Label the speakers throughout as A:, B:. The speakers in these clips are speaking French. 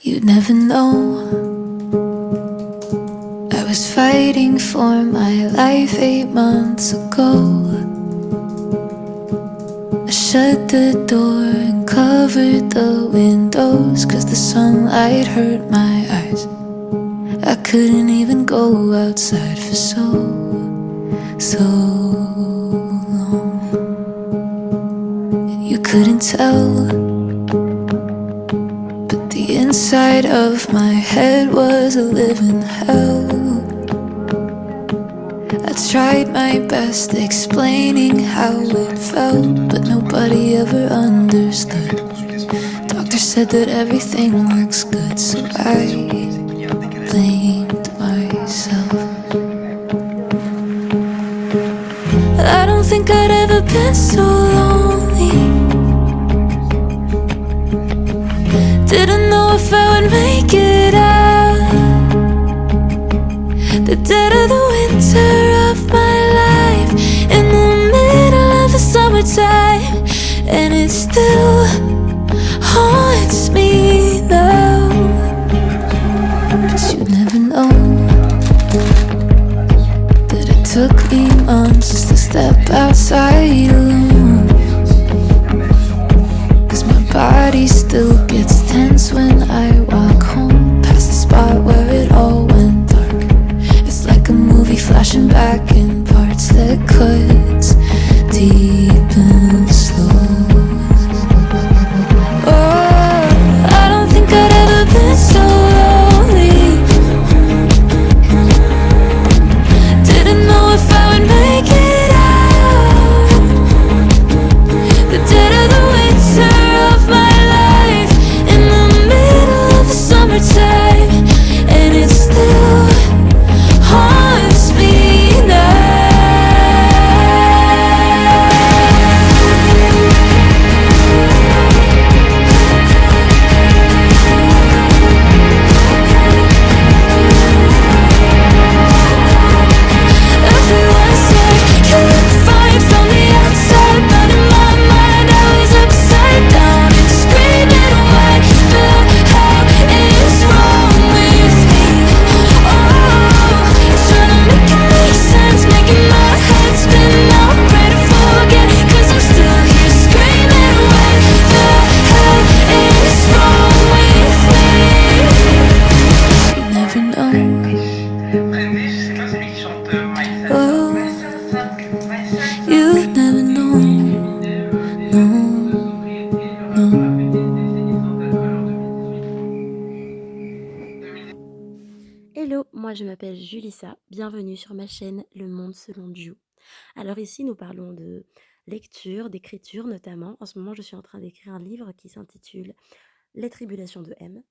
A: You'd never know. I was fighting for my life 8 months ago. I shut the door and covered the windows, 'cause the sunlight hurt my eyes. I couldn't even go outside for so long. And you couldn't tell, but the inside of my head was a living hell. I tried my best explaining how it felt, but nobody ever understood. Doctor said that everything works good, so I blamed myself. I don't think I'd ever been so lonely. Didn't know if I would make it out. The dead of the winter of my life, in the middle of the summertime, and it still haunts me now. But you never know that it took me months just to step outside alone. 'Cause my body still gets tense when I walk home, past the spot where it all went dark. It's like a movie flashing back in parts that cuts deep and slow. Oh, I don't think I'd ever been so lonely. Didn't know if I would make it out. The dead of the winter of my life, in the middle of the summertime, and it still haunts me now. Everyone said you look fine from the outside, but in my mind I was upside down and screaming, what the hell is wrong with me? Oh, it's trying to make it make sense, making my head spin. Now I'm ready to forget, 'cause I'm still here screaming, what the hell is wrong with me? You never know. Oh, you never know. No, no.
B: Hello, moi je m'appelle Julissa, bienvenue sur ma chaîne Le Monde selon Ju. Alors ici nous parlons de lecture, d'écriture notamment. En ce moment je suis en train d'écrire un livre qui s'intitule Les tribulations de M.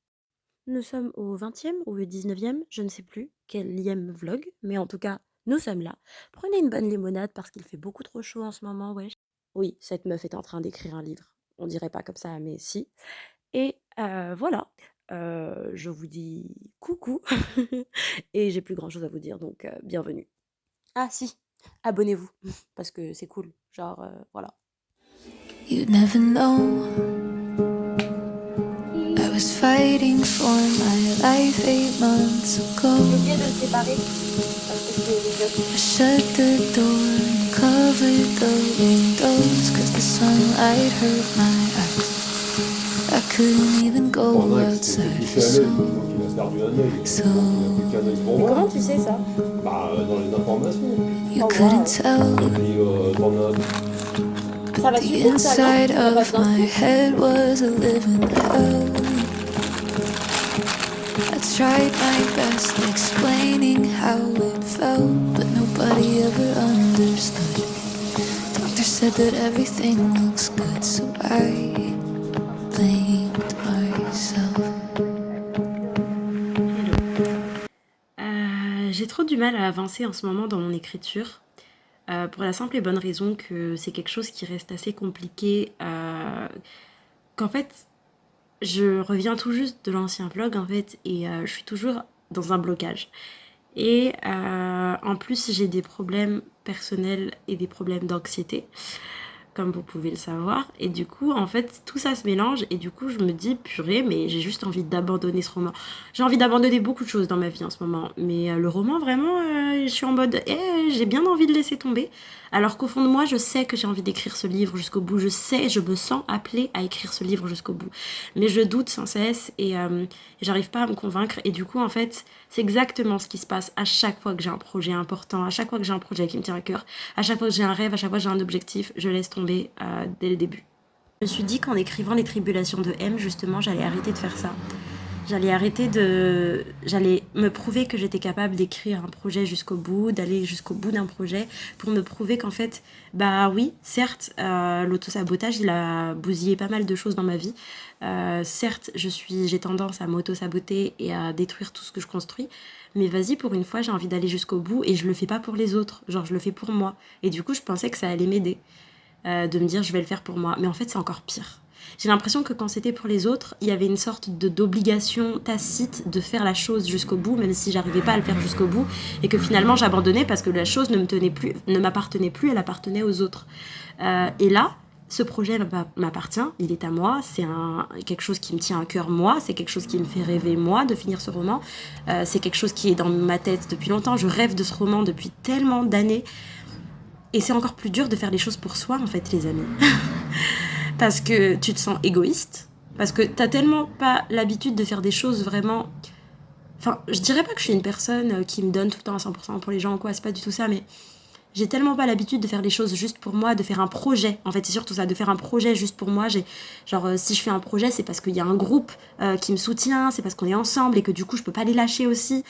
B: Nous sommes au 20e ou au 19e, je ne sais plus quel lième vlog, mais en tout cas nous sommes là. Prenez une bonne limonade parce qu'il fait beaucoup trop chaud en ce moment, wesh. Oui, cette meuf est en train d'écrire un livre. On dirait pas comme ça, mais si. Et voilà, je vous dis coucou et j'ai plus grand chose à vous dire donc bienvenue. Ah si, abonnez-vous parce que c'est cool, genre voilà.
A: You never know. I was fighting for my life 8 months ago.
B: J'ai oublié de le séparer parce que c'est les autres.
A: I shut the door and covered the windows, 'cause the sunlight hurt my eyes. I couldn't even go outside for so
B: Mais comment tu sais ça?
C: Bah, dans les informations.
A: you
B: Oh
A: couldn't
B: wow.
A: tell.
C: Et puis, t'en as.
B: Ça va
A: The
B: super ça, non?
A: inside
B: On a pas
A: of
B: besoin
A: my
B: de
A: head was a living hell. I tried my best explaining how it felt, but nobody ever understood. Doctor said that everything looks good, so I blamed myself.
B: J'ai trop du mal à avancer en ce moment dans mon écriture. Pour la simple et bonne raison que c'est quelque chose qui reste assez compliqué. Qu'en fait, je reviens tout juste de l'ancien vlog en fait et je suis toujours dans un blocage. Et en plus, j'ai des problèmes personnels et des problèmes d'anxiété. comme vous pouvez le savoir. Et du coup, en fait, tout ça se mélange. Et du coup, je me dis, purée, mais j'ai juste envie d'abandonner ce roman. J'ai envie d'abandonner beaucoup de choses dans ma vie en ce moment. Mais le roman, vraiment, je suis en mode, j'ai bien envie de laisser tomber. Alors qu'au fond de moi, je sais que j'ai envie d'écrire ce livre jusqu'au bout. Je sais, je me sens appelée à écrire ce livre jusqu'au bout. Mais je doute sans cesse et j'arrive pas à me convaincre. Et du coup, en fait, c'est exactement ce qui se passe à chaque fois que j'ai un projet important, à chaque fois que j'ai un projet qui me tient à cœur, à chaque fois que j'ai un rêve, à chaque fois que j'ai un objectif, je laisse tomber dès le début. Je me suis dit qu'en écrivant Les Tribulations de M, justement, j'allais arrêter de faire ça. J'allais me prouver que j'étais capable d'écrire un projet jusqu'au bout, d'aller jusqu'au bout d'un projet, pour me prouver qu'en fait, bah oui, certes, l'autosabotage, il a bousillé pas mal de choses dans ma vie. Certes, j'ai tendance à m'auto-saboter et à détruire tout ce que je construis. Mais vas-y, pour une fois, j'ai envie d'aller jusqu'au bout et je le fais pas pour les autres. Genre, je le fais pour moi. Et du coup, je pensais que ça allait m'aider de me dire, je vais le faire pour moi. Mais en fait, c'est encore pire. J'ai l'impression que quand c'était pour les autres, il y avait une sorte d'obligation tacite de faire la chose jusqu'au bout, même si j'arrivais pas à le faire jusqu'au bout, et que finalement j'abandonnais parce que la chose ne m'appartenait plus, elle appartenait aux autres. Et là, ce projet m'appartient, il est à moi, c'est quelque chose qui me tient à cœur moi, c'est quelque chose qui me fait rêver moi de finir ce roman, c'est quelque chose qui est dans ma tête depuis longtemps, je rêve de ce roman depuis tellement d'années, et c'est encore plus dur de faire les choses pour soi en fait, les amis. Parce que tu te sens égoïste, parce que t'as tellement pas l'habitude de faire des choses vraiment... Enfin, je dirais pas que je suis une personne qui me donne tout le temps à 100% pour les gens ou quoi, c'est pas du tout ça, mais j'ai tellement pas l'habitude de faire les choses juste pour moi, de faire un projet. En fait, c'est surtout ça, de faire un projet juste pour moi. Si je fais un projet, c'est parce qu'il y a un groupe qui me soutient, c'est parce qu'on est ensemble et que du coup, je peux pas les lâcher aussi.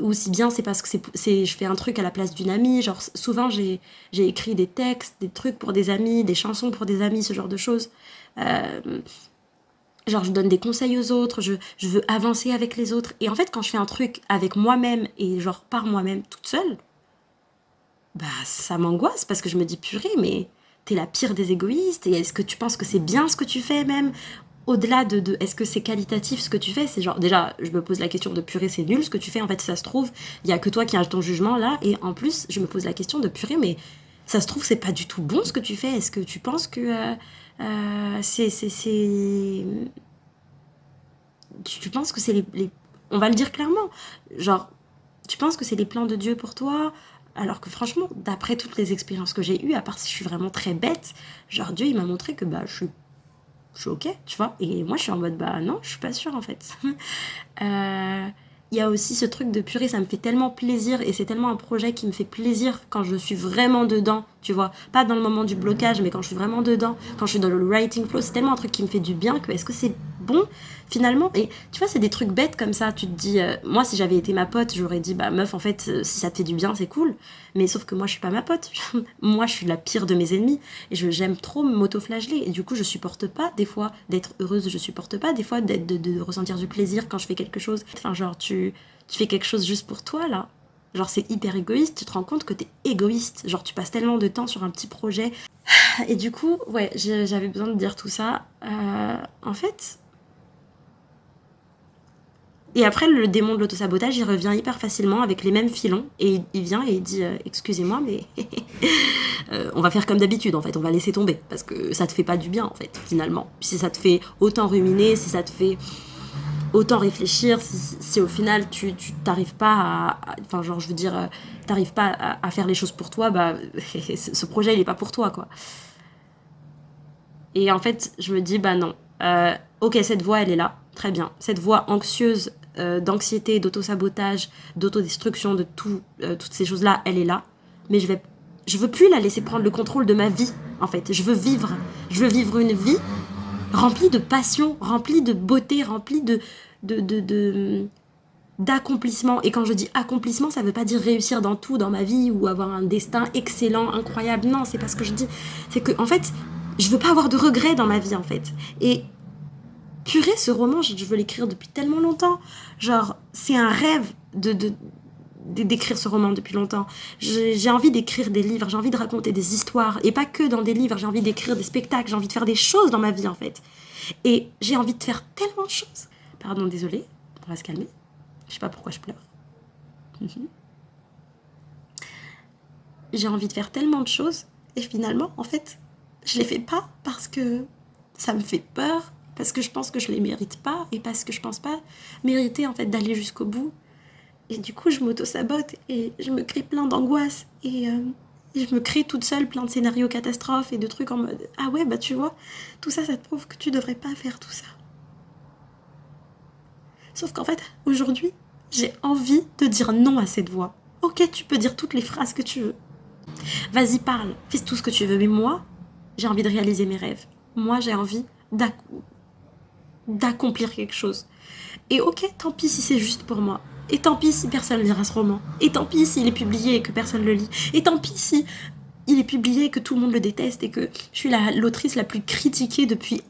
B: Ou si bien, c'est parce que je fais un truc à la place d'une amie. Genre, souvent, j'ai écrit des textes, des trucs pour des amis, des chansons pour des amis, ce genre de choses. Genre, je donne des conseils aux autres, je veux avancer avec les autres. Et en fait, quand je fais un truc avec moi-même et genre par moi-même toute seule, bah ça m'angoisse parce que je me dis purée mais t'es la pire des égoïstes et est-ce que tu penses que c'est bien ce que tu fais même au-delà de est-ce que c'est qualitatif ce que tu fais, c'est genre déjà je me pose la question de purée c'est nul ce que tu fais en fait ça se trouve il y a que toi qui as ton jugement là et en plus je me pose la question de purée mais ça se trouve c'est pas du tout bon ce que tu fais, est-ce que tu penses que tu penses que c'est on va le dire clairement genre tu penses que c'est les plans de Dieu pour toi. Alors que franchement, d'après toutes les expériences que j'ai eues, à part si je suis vraiment très bête, genre Dieu il m'a montré que bah je suis ok, tu vois. Et moi je suis en mode bah non, je suis pas sûre en fait. Il y a aussi ce truc de purée, ça me fait tellement plaisir et c'est tellement un projet qui me fait plaisir quand je suis vraiment dedans, tu vois. Pas dans le moment du blocage, mais quand je suis vraiment dedans, quand je suis dans le writing flow, c'est tellement un truc qui me fait du bien que est-ce que c'est bon finalement. Et tu vois, c'est des trucs bêtes comme ça, tu te dis, moi si j'avais été ma pote, j'aurais dit, bah meuf en fait, si ça te fait du bien, c'est cool. Mais sauf que moi je suis pas ma pote, moi je suis la pire de mes ennemis et j'aime trop m'auto-flageller et du coup je supporte pas des fois d'être heureuse, je supporte pas des fois de ressentir du plaisir quand je fais quelque chose. Enfin genre tu fais quelque chose juste pour toi là. Genre c'est hyper égoïste, tu te rends compte que t'es égoïste. Genre tu passes tellement de temps sur un petit projet. Et du coup, ouais, j'avais besoin de dire tout ça. En fait... Et après, le démon de l'autosabotage, il revient hyper facilement avec les mêmes filons. Et il vient et il dit excusez-moi, mais on va faire comme d'habitude, en fait. On va laisser tomber. Parce que ça te fait pas du bien, en fait, finalement. Si ça te fait autant ruminer, si ça te fait autant réfléchir, si au final, tu t'arrives pas à... Enfin, genre, je veux dire, t'arrives pas à faire les choses pour toi, bah, ce projet, il est pas pour toi, quoi. Et en fait, je me dis, bah non. Ok, cette voix, elle est là. Très bien. Cette voix anxieuse, d'anxiété, d'autosabotage, d'autodestruction, de toutes ces choses-là, elle est là. Mais je veux plus la laisser prendre le contrôle de ma vie, en fait. Je veux vivre une vie remplie de passion, remplie de beauté, remplie d'accomplissement. Et quand je dis accomplissement, ça veut pas dire réussir dans tout dans ma vie ou avoir un destin excellent, incroyable. Non, c'est pas ce que je dis. C'est que, en fait, je veux pas avoir de regrets dans ma vie, en fait. Et purée, ce roman, je veux l'écrire depuis tellement longtemps. Genre, c'est un rêve d'écrire ce roman depuis longtemps. J'ai envie d'écrire des livres, j'ai envie de raconter des histoires. Et pas que dans des livres, j'ai envie d'écrire des spectacles, j'ai envie de faire des choses dans ma vie, en fait. Et j'ai envie de faire tellement de choses. Pardon, désolée, on va se calmer. Je sais pas pourquoi je pleure. J'ai envie de faire tellement de choses Et finalement, en fait, je les fais pas parce que ça me fait peur, parce que je pense que je les mérite pas, et parce que je pense pas mériter, en fait, d'aller jusqu'au bout. Et du coup, je m'auto-sabote, et je me crée plein d'angoisse, et je me crée toute seule plein de scénarios catastrophes, et de trucs en mode « Ah ouais, bah tu vois, tout ça, ça te prouve que tu devrais pas faire tout ça. » Sauf qu'en fait, aujourd'hui, j'ai envie de dire non à cette voix. Ok, tu peux dire toutes les phrases que tu veux. Vas-y, parle, fais tout ce que tu veux. Mais moi, j'ai envie de réaliser mes rêves. Moi, j'ai envie d'accomplir quelque chose. Et ok, tant pis si c'est juste pour moi. Et tant pis si personne ne lira ce roman. Et tant pis s'il est publié et que personne le lit. Et tant pis si il est publié et que tout le monde le déteste et que je suis l'autrice la plus critiquée depuis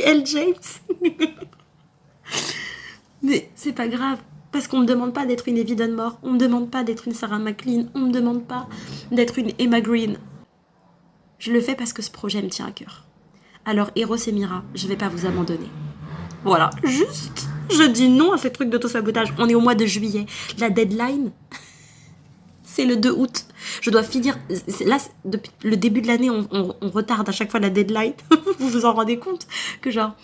B: Elle James. Mais c'est pas grave, parce qu'on me demande pas d'être une Evie Dunmore, on me demande pas d'être une Sarah McLean, on me demande pas d'être une Emma Green. Je le fais parce que ce projet me tient à cœur. Alors Eros et Mira, je vais pas vous abandonner. Voilà, juste, je dis non à ces trucs d'auto-sabotage. On est au mois de juillet. La deadline, c'est le 2 août. Je dois finir. Là, depuis le début de l'année, on retarde à chaque fois la deadline. Vous vous en rendez compte que genre.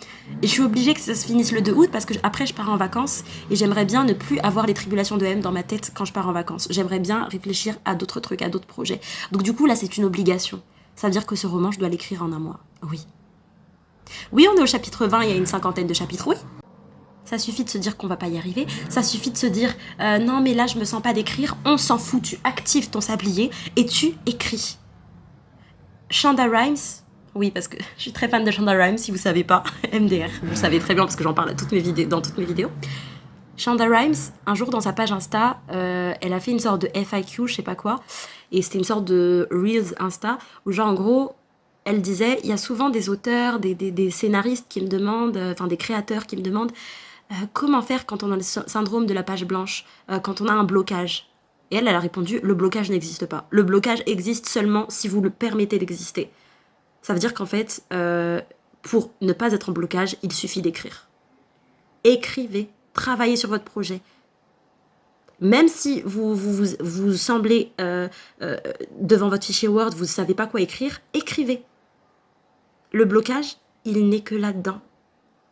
B: Et je suis obligée que ça se finisse le 2 août parce que après, je pars en vacances et j'aimerais bien ne plus avoir les tribulations de M dans ma tête quand je pars en vacances. J'aimerais bien réfléchir à d'autres trucs, à d'autres projets. Donc, du coup, là, c'est une obligation. Ça veut dire que ce roman, je dois l'écrire en un mois. Oui. Oui, on est au chapitre 20, il y a une 50aine de chapitres, oui. Ça suffit de se dire qu'on va pas y arriver. Ça suffit de se dire non mais là je me sens pas d'écrire. On s'en fout, tu actives ton sablier et tu écris. Shonda Rhimes, oui parce que je suis très fan de Shonda Rhimes si vous savez pas. MDR, vous le savez très bien parce que j'en parle dans toutes mes vidéos. Shonda Rhimes, un jour dans sa page Insta, elle a fait une sorte de FAQ, je sais pas quoi, et c'était une sorte de Reels Insta où genre en gros elle disait il y a souvent des auteurs, des scénaristes qui me demandent, enfin des créateurs qui me demandent comment faire quand on a le syndrome de la page blanche, quand on a un blocage. Et elle a répondu, le blocage n'existe pas. Le blocage existe seulement si vous le permettez d'exister. Ça veut dire qu'en fait, pour ne pas être en blocage, il suffit d'écrire. Écrivez, travaillez sur votre projet. Même si vous semblez devant votre fichier Word, vous ne savez pas quoi écrire, écrivez. Le blocage, il n'est que là-dedans.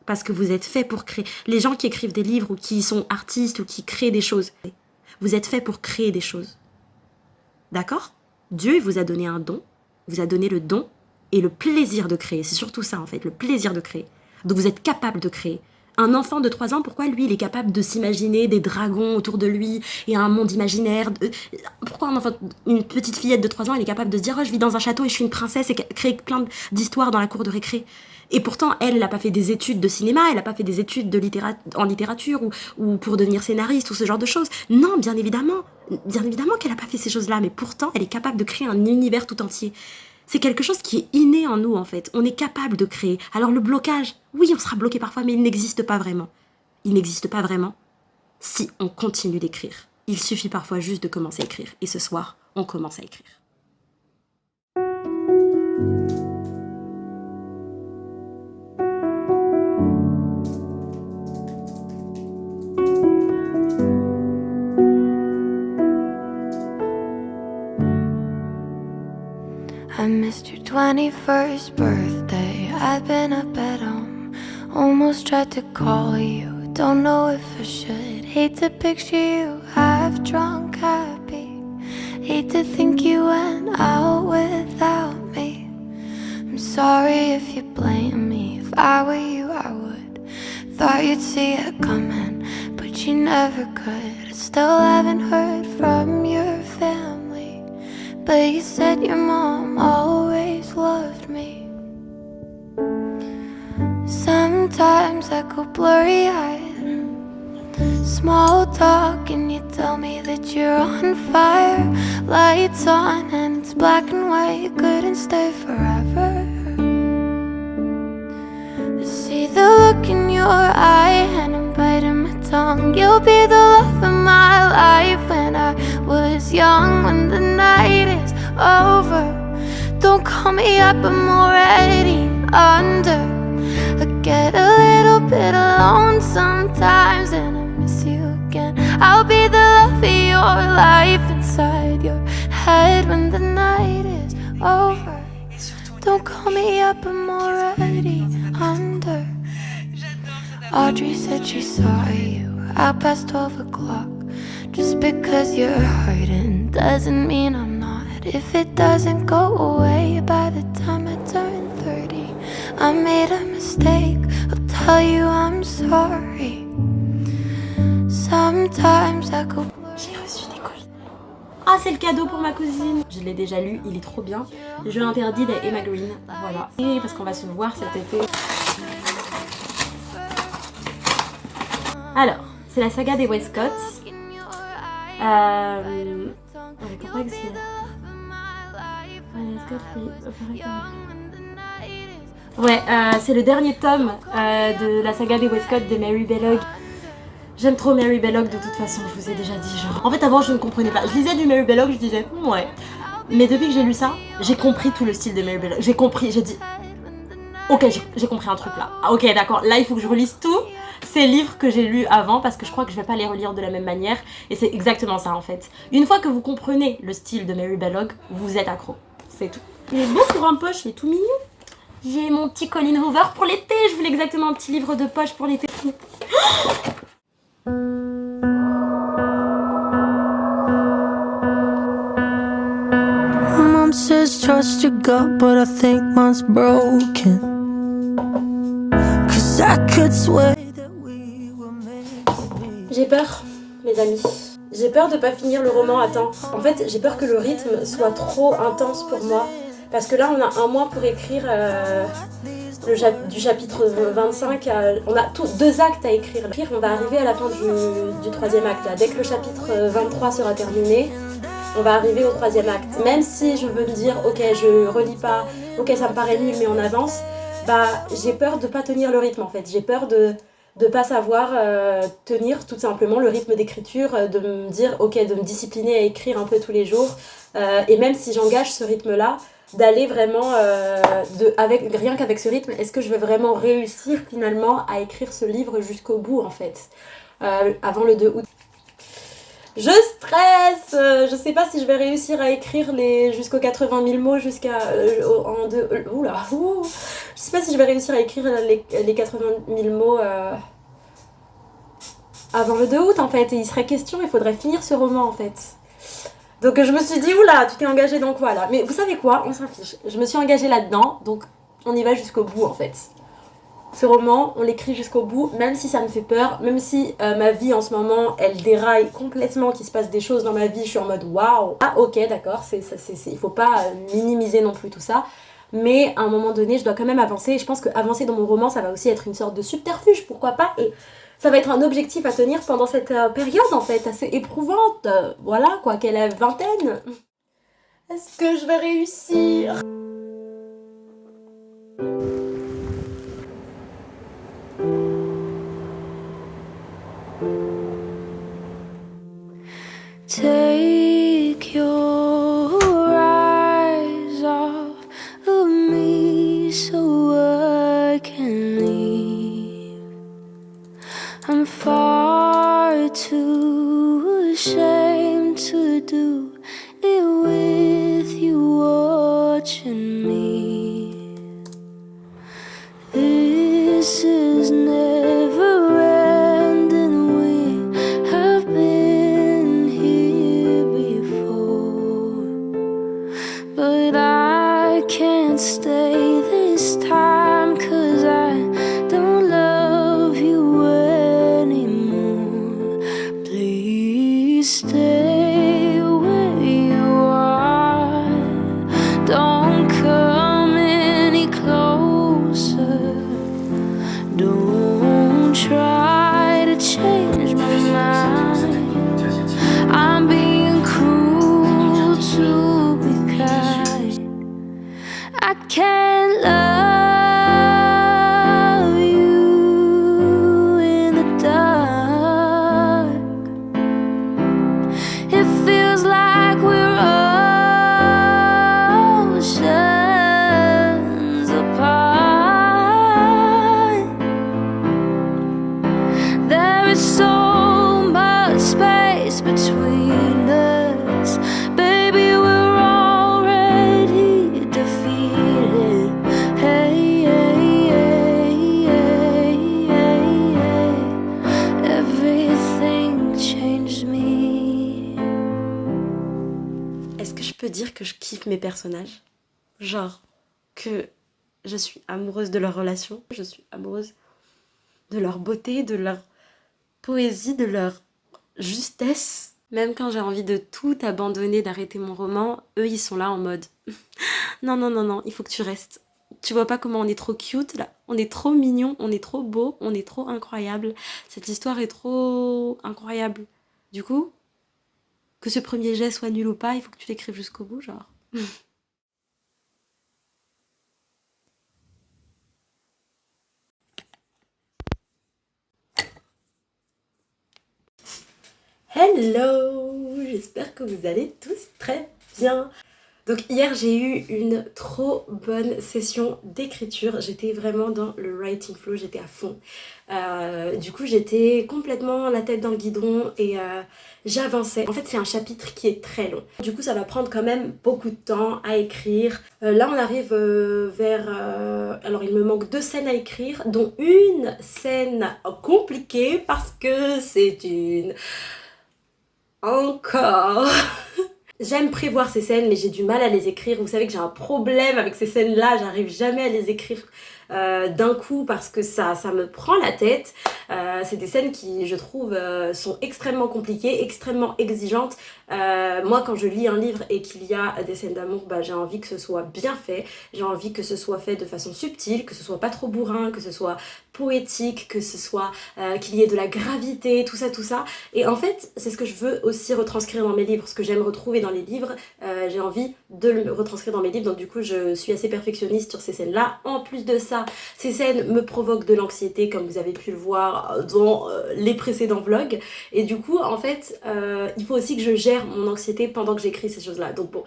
B: Parce que vous êtes fait pour créer. Les gens qui écrivent des livres ou qui sont artistes ou qui créent des choses, vous êtes fait pour créer des choses. D'accord ? Dieu vous a donné un don, vous a donné le don et le plaisir de créer. C'est surtout ça en fait, le plaisir de créer. Donc vous êtes capable de créer. Un enfant de 3 ans, pourquoi lui, il est capable de s'imaginer des dragons autour de lui et un monde imaginaire Pourquoi une petite fillette de 3 ans, elle est capable de se dire « Oh, je vis dans un château et je suis une princesse » et créer plein d'histoires dans la cour de récré. Et pourtant, elle n'a pas fait des études de cinéma, elle n'a pas fait des études en littérature ou pour devenir scénariste ou ce genre de choses. Non, bien évidemment qu'elle n'a pas fait ces choses-là, mais pourtant, elle est capable de créer un univers tout entier. C'est quelque chose qui est inné en nous, en fait. On est capable de créer. Alors le blocage, oui, on sera bloqué parfois, mais il n'existe pas vraiment. Il n'existe pas vraiment si on continue d'écrire. Il suffit parfois juste de commencer à écrire. Et ce soir, on commence à écrire.
A: I missed your 21st birthday. I've been up at home, almost tried to call you. Don't know if I should. Hate to picture you half drunk, happy. Hate to think you went out without me. I'm sorry if you blame me. If I were you, I would. Thought you'd see it coming, but you never could. I still haven't heard from your family, but you said your mom always loved me. Sometimes I go blurry-eyed, small talk, and you tell me that you're on fire. Lights on and it's black and white, you couldn't stay forever. I see the look in your eye and I'm biting my tongue. You'll be the love of my life when I was young. When the night is over, don't call me up, I'm already under. I get a little bit alone sometimes and I miss you again. I'll be the love of your life inside your head when the night is over. Don't call me up, I'm already under. Audrey said she saw you out past 12 o'clock. Just because you're hurting doesn't mean I'm not. If it doesn't go away by the time I turn 30, I made a mistake, I'll tell you I'm sorry. Sometimes I go.
B: J'ai reçu des colis. Ah, c'est le cadeau pour ma cousine. Je l'ai déjà lu, il est trop bien. Je l'interdis d'Emma Green. Voilà. Et parce qu'on va se voir cet été. Alors, c'est la saga des Westcott. Avec quoi que c'est Ouais, c'est le dernier tome de la saga des Westcott de Mary Belloc. J'aime trop Mary Belloc de toute façon, je vous ai déjà dit genre. En fait avant je ne comprenais pas. Je lisais du Mary Belloc, je disais ouais. Mais depuis que j'ai lu ça, j'ai compris tout le style de Mary Belloc. J'ai compris, j'ai dit ok, j'ai compris un truc là. Ah, ok d'accord, là il faut que je relise tous ces livres que j'ai lus avant parce que je crois que je vais pas les relire de la même manière. Et c'est exactement ça en fait. Une fois que vous comprenez le style de Mary Belloc, vous êtes accro. C'est tout. Il est beau pour un poche, il est tout mignon. J'ai mon petit Colin Hoover pour l'été. Je voulais exactement un petit livre de poche pour l'été.
A: Mom says trust your gut, but I think mine's broken. 'Cause I could swear that we were meant to be.
B: J'ai peur, mes amis. J'ai peur de pas finir le roman à temps. En fait, j'ai peur que le rythme soit trop intense pour moi. Parce que là, on a un mois pour écrire du chapitre 25. On a 2 actes à écrire. On va arriver à la fin du 3e acte. Là. Dès que le chapitre 23 sera terminé, on va arriver au 3e acte. Même si je veux me dire, ok, je relis pas, ok, ça me paraît nul, mais on avance, bah, j'ai peur de pas tenir le rythme en fait. J'ai peur de pas savoir tenir tout simplement le rythme d'écriture, de me dire, ok, de me discipliner à écrire un peu tous les jours. Et même si j'engage ce rythme-là, d'aller vraiment, rien qu'avec ce rythme, est-ce que je vais vraiment réussir finalement à écrire ce livre jusqu'au bout en fait, avant le 2 août. Je stresse, je sais pas si je vais réussir à écrire jusqu'aux 80 000 mots jusqu'à je sais pas si je vais réussir à écrire les 80 000 mots avant le 2 août en fait, et il serait question, il faudrait finir ce roman en fait. Donc je me suis dit, oula, tu t'es engagée dans quoi là? Mais vous savez quoi, on s'en fiche. Je me suis engagée là-dedans, donc on y va jusqu'au bout en fait. Ce roman, on l'écrit jusqu'au bout, même si ça me fait peur, même si ma vie en ce moment, elle déraille complètement, qu'il se passe des choses dans ma vie, je suis en mode waouh. Ah ok, d'accord, il faut pas minimiser non plus tout ça. Mais à un moment donné, je dois quand même avancer. Et je pense qu'avancer dans mon roman, ça va aussi être une sorte de subterfuge, pourquoi pas. Et ça va être un objectif à tenir pendant cette période en fait, assez éprouvante. Voilà quoi, qu'elle a vingtaine. Est-ce que je vais réussir?
A: Take your eyes off of me so I can leave. I'm far too ashamed to do it with you watching me. This is never ending. We have been here before, but I can't stay this time 'cause I don't love you anymore. Please stay where you are. Don't come any closer. Don't
B: dire que je kiffe mes personnages. Genre que je suis amoureuse de leur relation, je suis amoureuse de leur beauté, de leur poésie, de leur justesse. Même quand j'ai envie de tout abandonner, d'arrêter mon roman, eux ils sont là en mode non, non, non, non, il faut que tu restes. Tu vois pas comment on est trop cute là? On est trop mignon, on est trop beau, on est trop incroyable. Cette histoire est trop incroyable. Du coup, que ce premier jet soit nul ou pas, il faut que tu l'écrives jusqu'au bout, genre. Hello! J'espère que vous allez tous très bien. Donc hier j'ai eu une trop bonne session d'écriture, j'étais vraiment dans le writing flow, j'étais à fond. Du coup j'étais complètement la tête dans le guidon et j'avançais. En fait c'est un chapitre qui est très long. Du coup ça va prendre quand même beaucoup de temps à écrire. Là on arrive vers... alors il me manque 2 scènes à écrire, dont une scène compliquée parce que c'est une... Encore J'aime prévoir ces scènes, mais j'ai du mal à les écrire. Vous savez que j'ai un problème avec ces scènes-là, j'arrive jamais à les écrire d'un coup parce que ça me prend la tête. C'est des scènes qui, je trouve, sont extrêmement compliquées, extrêmement exigeantes. Moi, quand je lis un livre et qu'il y a des scènes d'amour, bah, j'ai envie que ce soit bien fait. J'ai envie que ce soit fait de façon subtile, que ce soit pas trop bourrin, que ce soit poétique, que ce soit qu'il y ait de la gravité, tout ça, tout ça. Et en fait, c'est ce que je veux aussi retranscrire dans mes livres, ce que j'aime retrouver dans les livres. J'ai envie de le retranscrire dans mes livres, donc du coup, je suis assez perfectionniste sur ces scènes-là. En plus de ça, ces scènes me provoquent de l'anxiété, comme vous avez pu le voir dans les précédents vlogs. Et du coup, en fait, il faut aussi que je gère mon anxiété pendant que j'écris ces choses-là. Donc bon,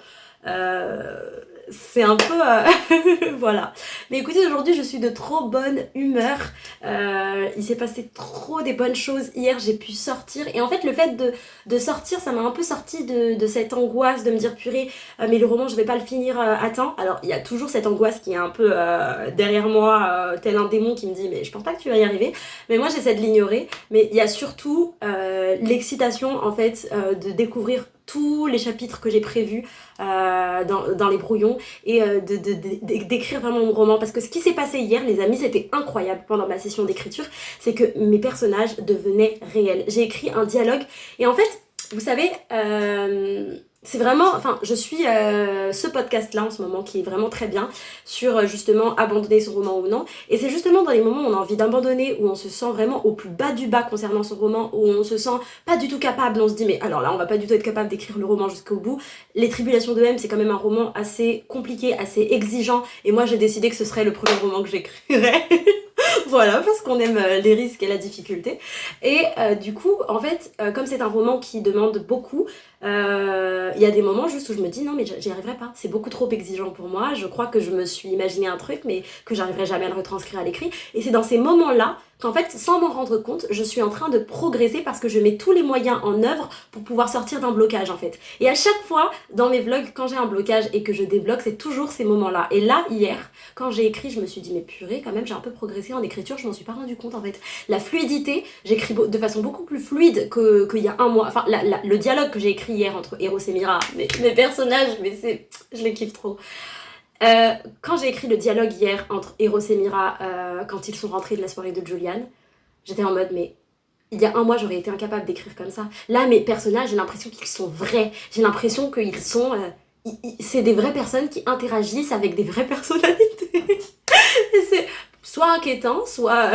B: c'est un peu... voilà. Mais écoutez, aujourd'hui, je suis de trop bonne humeur. Il s'est passé trop des bonnes choses. Hier, j'ai pu sortir. Et en fait, le fait de sortir, ça m'a un peu sorti de cette angoisse de me dire, purée, mais le roman, je vais pas le finir à temps. Alors, il y a toujours cette angoisse qui est un peu derrière moi, tel un démon qui me dit, mais je pense pas que tu vas y arriver. Mais moi, j'essaie de l'ignorer. Mais il y a surtout l'excitation, en fait, de découvrir tous les chapitres que j'ai prévus dans les brouillons et d'écrire vraiment mon roman. Parce que ce qui s'est passé hier, les amis, c'était incroyable pendant ma session d'écriture, c'est que mes personnages devenaient réels. J'ai écrit un dialogue et en fait, vous savez, c'est vraiment, enfin, je suis ce podcast-là en ce moment qui est vraiment très bien sur justement abandonner son roman ou non. Et c'est justement dans les moments où on a envie d'abandonner, où on se sent vraiment au plus bas du bas concernant son roman, où on se sent pas du tout capable, on se dit mais alors là on va pas du tout être capable d'écrire le roman jusqu'au bout. Les Tribulations de M, c'est quand même un roman assez compliqué, assez exigeant, et moi j'ai décidé que ce serait le premier roman que j'écrirais. Voilà, parce qu'on aime les risques et la difficulté. Et du coup, en fait, comme c'est un roman qui demande beaucoup, il y a des moments juste où je me dis non mais j'y arriverai pas, c'est beaucoup trop exigeant pour moi, je crois que je me suis imaginé un truc mais que j'arriverai jamais à le retranscrire à l'écrit. Et c'est dans ces moments-là qu'en fait, sans m'en rendre compte, je suis en train de progresser parce que je mets tous les moyens en œuvre pour pouvoir sortir d'un blocage en fait. Et à chaque fois, dans mes vlogs, quand j'ai un blocage et que je débloque, c'est toujours ces moments-là. Et là, hier, quand j'ai écrit, je me suis dit mais purée, quand même, j'ai un peu progressé en écriture, je m'en suis pas rendu compte en fait. La fluidité, j'écris de façon beaucoup plus fluide qu'il y a un mois. Enfin, le dialogue que j'ai écrit hier entre Eros et Mira, mes personnages, mais je les kiffe trop. Quand j'ai écrit le dialogue hier entre Eros et Mira quand ils sont rentrés de la soirée de Julian, j'étais en mode mais il y a un mois j'aurais été incapable d'écrire comme ça. Là mes personnages j'ai l'impression qu'ils sont vrais, j'ai l'impression qu'ils sont... c'est des vraies personnes qui interagissent avec des vraies personnalités. Et c'est soit inquiétant, soit...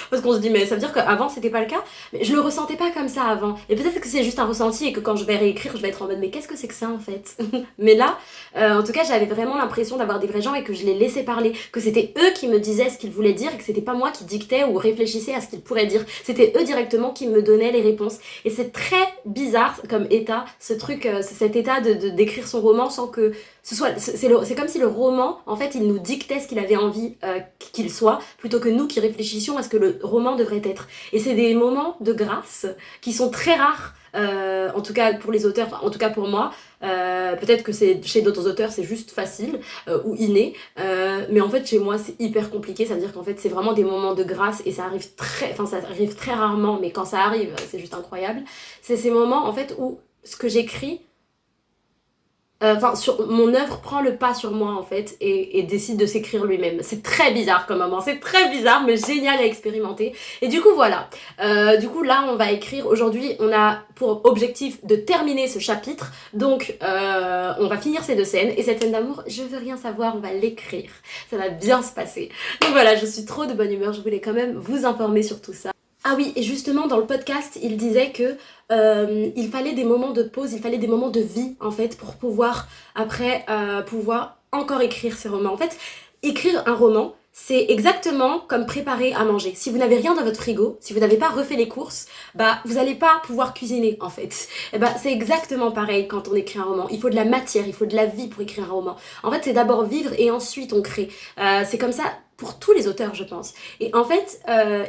B: parce qu'on se dit mais ça veut dire qu'avant c'était pas le cas. Mais je le ressentais pas comme ça avant. Et peut-être que c'est juste un ressenti et que quand je vais réécrire je vais être en mode mais qu'est-ce que c'est que ça en fait. Mais là, en tout cas j'avais vraiment l'impression d'avoir des vrais gens et que je les laissais parler. Que c'était eux qui me disaient ce qu'ils voulaient dire et que c'était pas moi qui dictais ou réfléchissais à ce qu'ils pourraient dire. C'était eux directement qui me donnaient les réponses. Et c'est très bizarre comme état, ce truc, cet état d'écrire son roman sans que ce soit... C'est comme si le roman, en fait, il nous dictait ce qu'il avait envie qu'il soit, plutôt que nous qui réfléchissions à ce que le roman devrait être. Et c'est des moments de grâce qui sont très rares, en tout cas pour les auteurs, en tout cas pour moi. Peut-être que chez d'autres auteurs c'est juste facile ou inné, mais en fait chez moi c'est hyper compliqué. Ça veut dire qu'en fait c'est vraiment des moments de grâce et ça arrive très rarement, mais quand ça arrive c'est juste incroyable. C'est ces moments en fait où ce que j'écris mon œuvre prend le pas sur moi en fait et décide de s'écrire lui-même. C'est très bizarre comme moment, c'est très bizarre mais génial à expérimenter. Et du coup voilà, du coup là on va écrire, aujourd'hui on a pour objectif de terminer ce chapitre, donc on va finir ces 2 scènes et cette scène d'amour, je veux rien savoir, on va l'écrire, ça va bien se passer. Donc voilà, je suis trop de bonne humeur, je voulais quand même vous informer sur tout ça. Ah oui, et justement dans le podcast, il disait que il fallait des moments de pause, il fallait des moments de vie en fait pour pouvoir après pouvoir encore écrire ses romans. En fait, écrire un roman, c'est exactement comme préparer à manger. Si vous n'avez rien dans votre frigo, si vous n'avez pas refait les courses, bah vous n'allez pas pouvoir cuisiner en fait. Et bah c'est exactement pareil quand on écrit un roman. Il faut de la matière, il faut de la vie pour écrire un roman. En fait, c'est d'abord vivre et ensuite on crée. C'est comme ça pour tous les auteurs, je pense. Et en fait,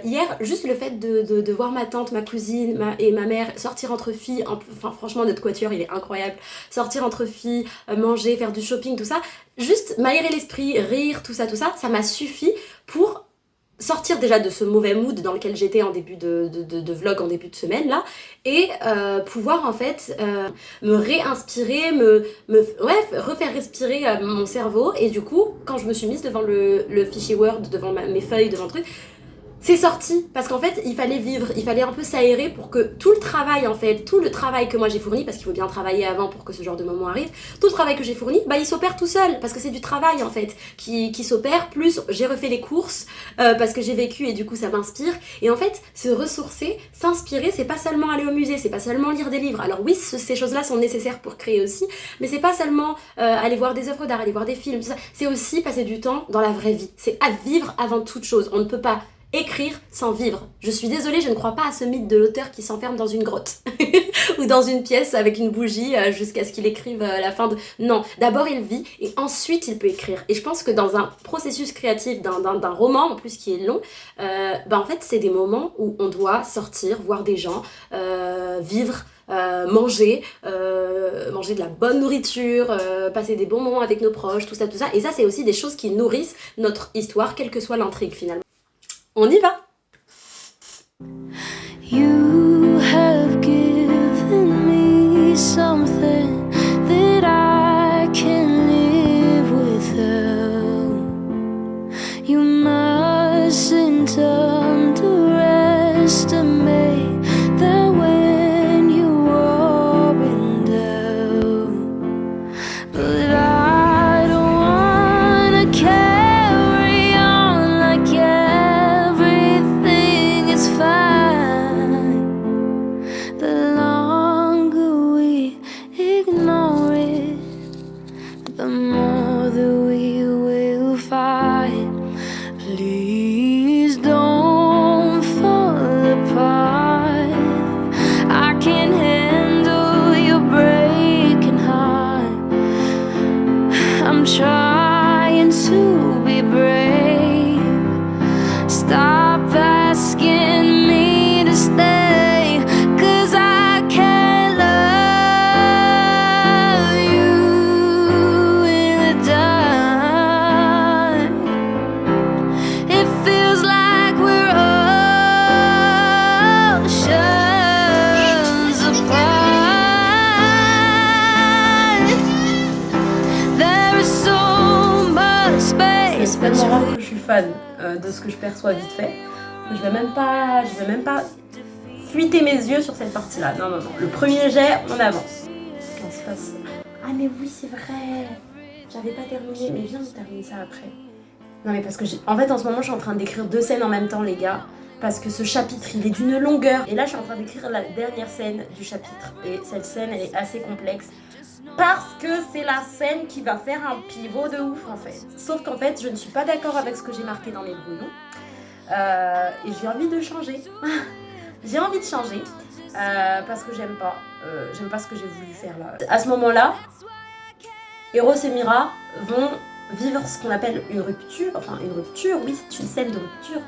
B: hier, juste le fait de voir ma tante, ma cousine et ma mère sortir entre filles, enfin franchement, notre quatuor, il est incroyable, sortir entre filles, manger, faire du shopping, tout ça, juste m'aérer l'esprit, rire, tout ça, ça m'a suffi pour sortir déjà de ce mauvais mood dans lequel j'étais en début de vlog, en début de semaine là, et pouvoir en fait me réinspirer, refaire respirer mon cerveau. Et du coup, quand je me suis mise devant le fichier Word, devant mes feuilles, devant le truc, c'est sorti, parce qu'en fait il fallait vivre, il fallait un peu s'aérer pour que tout le travail en fait, tout le travail que moi j'ai fourni, parce qu'il faut bien travailler avant pour que ce genre de moment arrive, tout le travail que j'ai fourni, bah il s'opère tout seul, parce que c'est du travail en fait qui s'opère, plus j'ai refait les courses parce que j'ai vécu et du coup ça m'inspire. Et en fait se ressourcer, s'inspirer, c'est pas seulement aller au musée, c'est pas seulement lire des livres. Alors oui, ces choses là sont nécessaires pour créer aussi, mais c'est pas seulement aller voir des œuvres d'art, aller voir des films, tout ça. C'est aussi passer du temps dans la vraie vie, c'est à vivre avant toute chose. On ne peut pas écrire sans vivre. Je suis désolée, je ne crois pas à ce mythe de l'auteur qui s'enferme dans une grotte ou dans une pièce avec une bougie jusqu'à ce qu'il écrive la fin de... Non, d'abord il vit et ensuite il peut écrire. Et je pense que dans un processus créatif d'un roman, en plus qui est long, en fait c'est des moments où on doit sortir, voir des gens, vivre, manger de la bonne nourriture, passer des bons moments avec nos proches, tout ça. Et ça c'est aussi des choses qui nourrissent notre histoire, quelle que soit l'intrigue finalement. On y va!
A: You have given me something that I can live without. You mustn't underestimate that when you are in doubt. But I don't wanna carry on like everything is fine. The longer we ignore it, the more that we will fight. Please don't fall apart. I can't handle your breaking heart. I'm trying to be brave. Stop asking me to stay, 'cause I can't love you in the dark. It feels like we're oceans apart. There is so much space
B: C'est tellement rare
A: between.
B: que je suis fan de ce que je perçois vite fait. Je vais même pas fuiter mes yeux sur cette partie-là. Non. Le premier jet, on avance. On se passe. Ah mais oui, c'est vrai. J'avais pas terminé. Mais viens, on termine ça après. Non mais parce que en fait en ce moment je suis en train d'écrire 2 scènes en même temps les gars. Parce que ce chapitre il est d'une longueur. Et là je suis en train d'écrire la dernière scène du chapitre. Et cette scène elle est assez complexe. Parce que c'est la scène qui va faire un pivot de ouf en fait. Sauf qu'en fait je ne suis pas d'accord avec ce que j'ai marqué dans mes brouillons. Et j'ai envie de changer. J'ai envie de changer. Parce que j'aime pas ce que j'ai voulu faire là. À ce moment-là, Eros et Mira vont vivre ce qu'on appelle une rupture. Enfin une rupture, oui c'est une scène de rupture.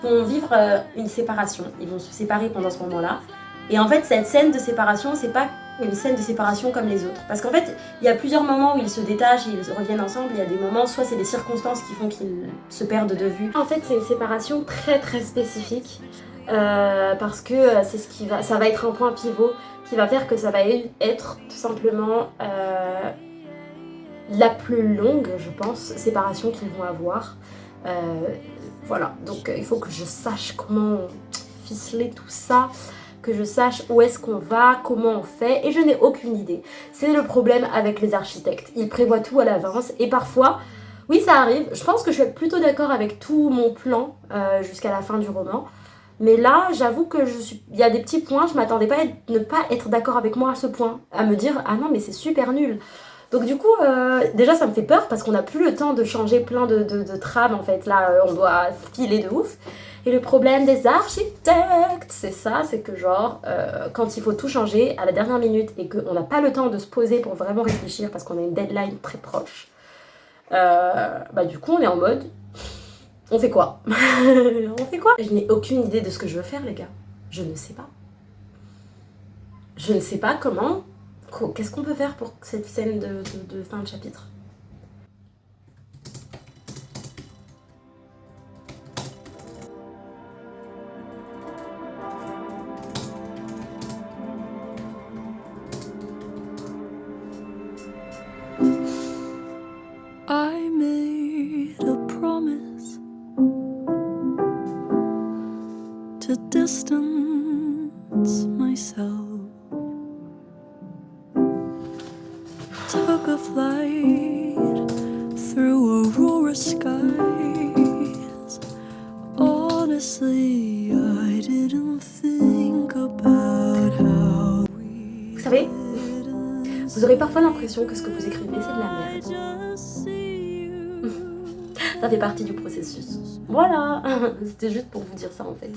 B: Vont vivre une séparation. Ils vont se séparer pendant ce moment-là. Et en fait cette scène de séparation c'est pas une scène de séparation comme les autres. Parce qu'en fait, il y a plusieurs moments où ils se détachent et ils reviennent ensemble. Il y a des moments, soit c'est des circonstances qui font qu'ils se perdent de vue. En fait, c'est une séparation très très spécifique. Parce que c'est ça va être un point pivot qui va faire que ça va être tout simplement la plus longue, je pense, séparation qu'ils vont avoir. Voilà, donc il faut que je sache comment ficeler tout ça, que je sache où est-ce qu'on va, comment on fait, et je n'ai aucune idée. C'est le problème avec les architectes, ils prévoient tout à l'avance, et parfois, oui ça arrive, je pense que je suis plutôt d'accord avec tout mon plan jusqu'à la fin du roman, mais là j'avoue que il y a des petits points, je m'attendais pas à ne pas être d'accord avec moi à ce point, à me dire ah non mais c'est super nul. Donc du coup, déjà ça me fait peur parce qu'on n'a plus le temps de changer plein de trames en fait, là on doit filer de ouf. Et le problème des architectes, c'est ça, c'est que genre, quand il faut tout changer à la dernière minute et qu'on n'a pas le temps de se poser pour vraiment réfléchir parce qu'on a une deadline très proche, bah du coup on est en mode, on fait quoi? On fait quoi? Je n'ai aucune idée de ce que je veux faire les gars, je ne sais pas. Je ne sais pas comment, qu'est-ce qu'on peut faire pour cette scène de fin de chapitre?
A: I made a promise to distance myself. Took a flight through aurora skies. Honestly, I didn't think about how we
B: Vous savez, vous aurez parfois l'impression que ce que vous écrivez c'est de la merde. Ça fait partie du processus. Voilà, c'était juste pour vous dire ça en fait.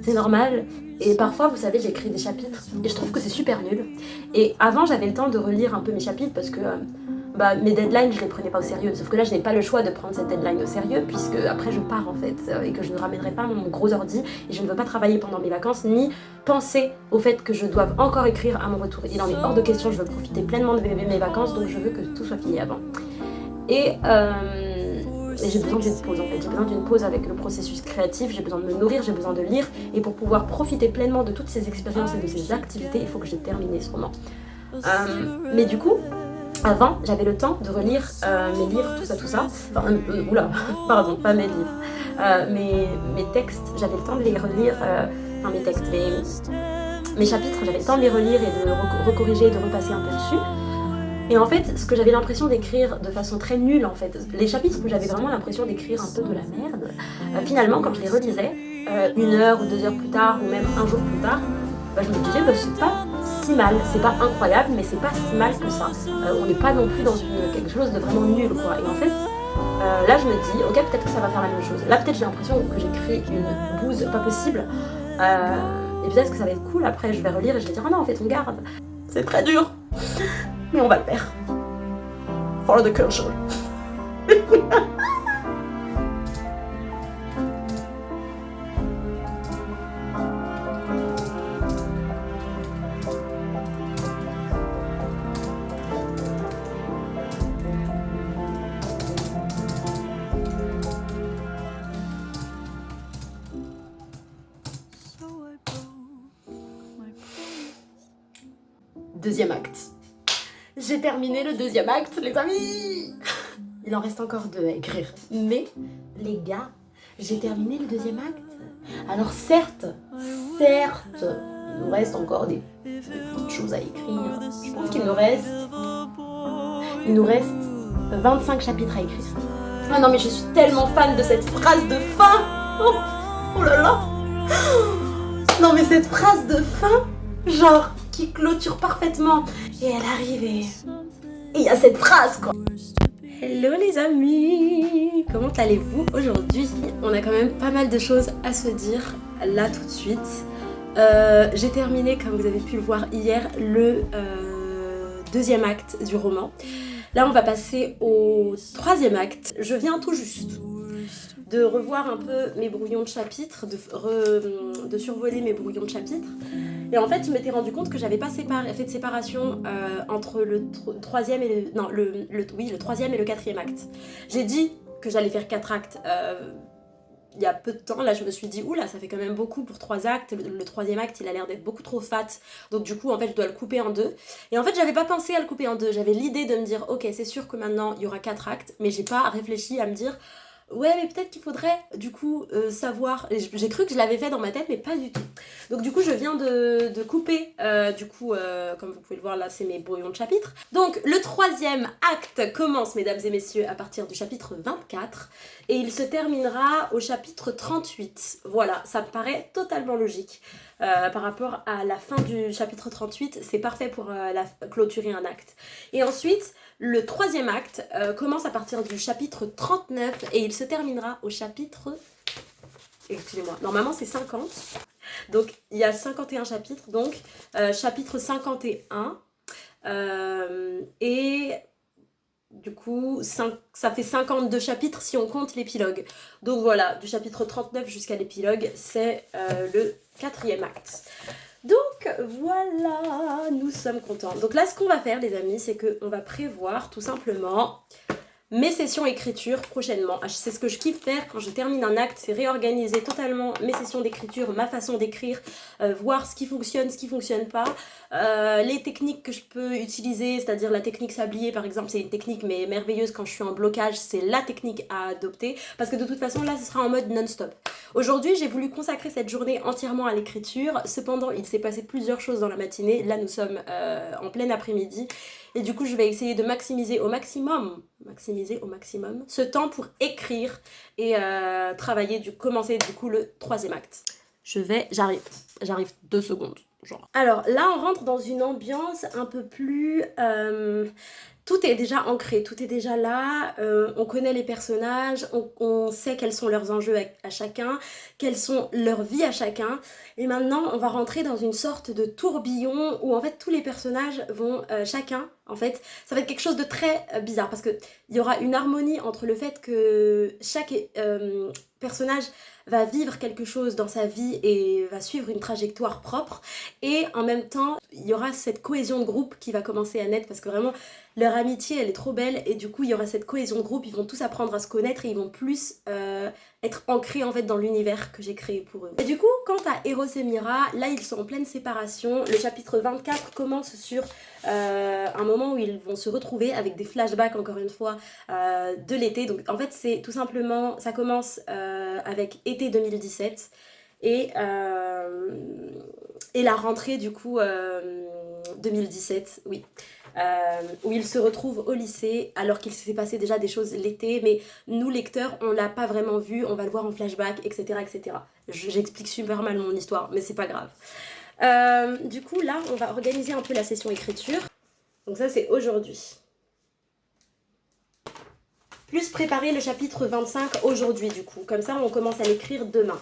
B: C'est normal. Et parfois, vous savez, j'écris des chapitres et je trouve que c'est super nul. Et avant, j'avais le temps de relire un peu mes chapitres parce que mes deadlines, je les prenais pas au sérieux. Sauf que là, je n'ai pas le choix de prendre cette deadline au sérieux puisque après, je pars en fait et que je ne ramènerai pas mon gros ordi et je ne veux pas travailler pendant mes vacances ni penser au fait que je doive encore écrire à mon retour. Il en est hors de question, je veux profiter pleinement de mes vacances donc je veux que tout soit fini avant. Et j'ai besoin d'une pause en fait, j'ai besoin d'une pause avec le processus créatif, j'ai besoin de me nourrir, j'ai besoin de lire et pour pouvoir profiter pleinement de toutes ces expériences et de ces activités, il faut que j'ai terminé ce roman. Mais du coup, avant, j'avais le temps de relire mes livres, tout ça. Enfin, oula, pardon, pas mes livres. Mes textes, j'avais le temps de les relire, enfin mes textes, mes chapitres, j'avais le temps de les relire et de recorriger, de repasser un peu dessus. Et en fait, ce que j'avais l'impression d'écrire de façon très nulle en fait, les chapitres où j'avais vraiment l'impression d'écrire un peu de la merde, finalement quand je les relisais, 1 heure ou 2 heures plus tard ou même un jour plus tard, je me disais c'est pas si mal, c'est pas incroyable mais c'est pas si mal que ça. On n'est pas non plus dans quelque chose de vraiment nul quoi. Et en fait, là je me dis ok peut-être que ça va faire la même chose. Là peut-être j'ai l'impression que j'écris une bouse pas possible. Et peut-être que ça va être cool, après je vais relire et je vais dire oh non en fait on garde. C'est très dur. Mais on va le faire. Follow the cursor. Deuxième acte. J'ai terminé le deuxième acte, les amis. Il en reste encore 2 à écrire. Mais, les gars, j'ai terminé le deuxième acte. Alors certes, il nous reste encore des petites choses à écrire. Je pense qu'il nous reste 25 chapitres à écrire. Ah non mais je suis tellement fan de cette phrase de fin. Oh là là. Non mais cette phrase de fin, genre, qui clôture parfaitement. Et elle arrive et il y a cette phrase quoi. Hello les amis, comment allez-vous aujourd'hui? On a quand même pas mal de choses à se dire là tout de suite. J'ai terminé, comme vous avez pu le voir hier, le deuxième acte du roman. Là on va passer au troisième acte. Je viens tout juste de revoir un peu mes brouillons de chapitres, de survoler mes brouillons de chapitres. Et en fait, je m'étais rendu compte que j'avais pas fait de séparation entre le troisième et le troisième et le quatrième acte. J'ai dit que j'allais faire 4 actes il y a peu de temps, là je me suis dit oula, ça fait quand même beaucoup pour 3 actes, le troisième acte il a l'air d'être beaucoup trop fat, donc du coup en fait je dois le couper en 2. Et en fait j'avais pas pensé à le couper en 2, j'avais l'idée de me dire ok c'est sûr que maintenant il y aura 4 actes, mais j'ai pas réfléchi à me dire ouais mais peut-être qu'il faudrait du coup savoir, et j'ai cru que je l'avais fait dans ma tête mais pas du tout. Donc du coup je viens de couper, comme vous pouvez le voir là c'est mes brouillons de chapitres. Donc le troisième acte commence mesdames et messieurs à partir du chapitre 24 et il se terminera au chapitre 38. Voilà, ça me paraît totalement logique. Par rapport à la fin du chapitre 38, c'est parfait pour clôturer un acte. Et ensuite, le troisième acte commence à partir du chapitre 39 et il se terminera au chapitre... Excusez-moi, normalement c'est 50. Donc il y a 51 chapitres, donc chapitre 51. Et du coup, ça fait 52 chapitres si on compte l'épilogue. Donc voilà, du chapitre 39 jusqu'à l'épilogue, c'est le 4e acte. Donc voilà, nous sommes contents. Donc là, ce qu'on va faire, les amis, c'est qu'on va prévoir tout simplement mes sessions écriture prochainement. C'est ce que je kiffe faire quand je termine un acte, c'est réorganiser totalement mes sessions d'écriture, ma façon d'écrire, voir ce qui fonctionne pas, les techniques que je peux utiliser, c'est-à-dire la technique sablier par exemple, c'est une technique mais merveilleuse quand je suis en blocage, c'est la technique à adopter, parce que de toute façon là ce sera en mode non-stop. Aujourd'hui j'ai voulu consacrer cette journée entièrement à l'écriture, cependant il s'est passé plusieurs choses dans la matinée, là nous sommes en plein après-midi, et du coup je vais essayer de maximiser au maximum ce temps pour écrire et commencer du coup le troisième acte. J'arrive 2 secondes. Genre. Alors là on rentre dans une ambiance un peu plus... tout est déjà ancré, tout est déjà là, on connaît les personnages, on sait quels sont leurs enjeux à chacun, quelles sont leurs vies à chacun, et maintenant on va rentrer dans une sorte de tourbillon où en fait tous les personnages vont chacun, en fait, ça va être quelque chose de très bizarre, parce qu'il y aura une harmonie entre le fait que chaque personnage va vivre quelque chose dans sa vie et va suivre une trajectoire propre, et en même temps il y aura cette cohésion de groupe qui va commencer à naître, parce que vraiment leur amitié elle est trop belle, et du coup il y aura cette cohésion de groupe, ils vont tous apprendre à se connaître et ils vont plus être ancrés en fait dans l'univers que j'ai créé pour eux. Et du coup quant à Eros et Mira, là ils sont en pleine séparation, le chapitre 24 commence sur un moment où ils vont se retrouver avec des flashbacks encore une fois de l'été, donc en fait c'est tout simplement, ça commence avec été 2017 et la rentrée du coup 2017, oui. Où ils se retrouvent au lycée alors qu'il s'est passé déjà des choses l'été, mais nous lecteurs on l'a pas vraiment vu, on va le voir en flashback, etc. etc. J'explique super mal mon histoire mais c'est pas grave. Du coup là on va organiser un peu la session écriture, donc ça c'est aujourd'hui. Plus préparer le chapitre 25 aujourd'hui du coup, comme ça on commence à l'écrire demain.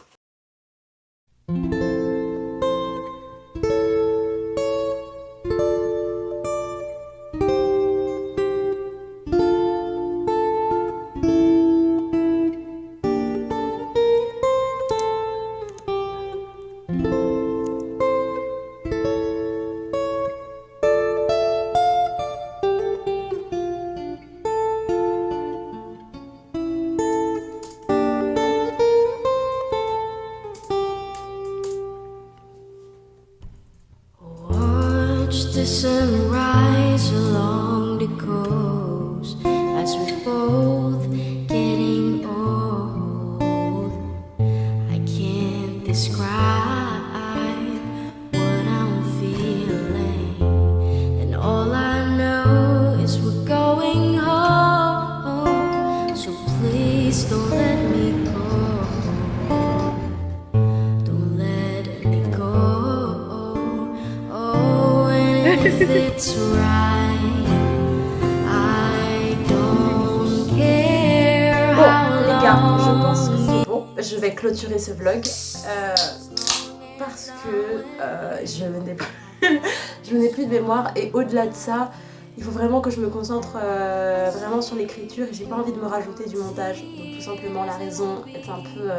A: The sunrise along the coast as we're both getting old. I can't describe what I'm feeling, and all I know is we're going home. So please don't let me go. Don't let me go. If it's right, I don't care.
B: Bon les gars, je pense que c'est bon, je vais clôturer ce vlog parce que je n'ai plus de mémoire, et au-delà de ça il faut vraiment que je me concentre vraiment sur l'écriture, et j'ai pas envie de me rajouter du montage, donc tout simplement la raison est un peu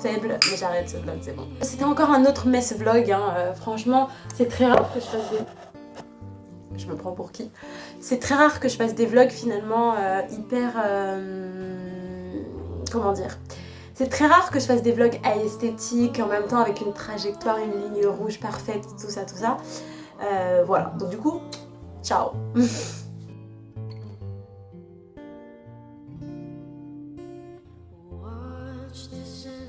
B: faible, mais j'arrête ce vlog, c'est bon. C'était encore un autre mess vlog, hein. Franchement c'est très rare que je fasse des... Je me prends pour qui? C'est très rare que je fasse des vlogs finalement hyper... comment dire?
D: C'est très rare que je fasse des vlogs esthétiques en même temps avec une trajectoire, une ligne rouge parfaite, tout ça, tout ça. Voilà, donc du coup, ciao.
A: Watch the sun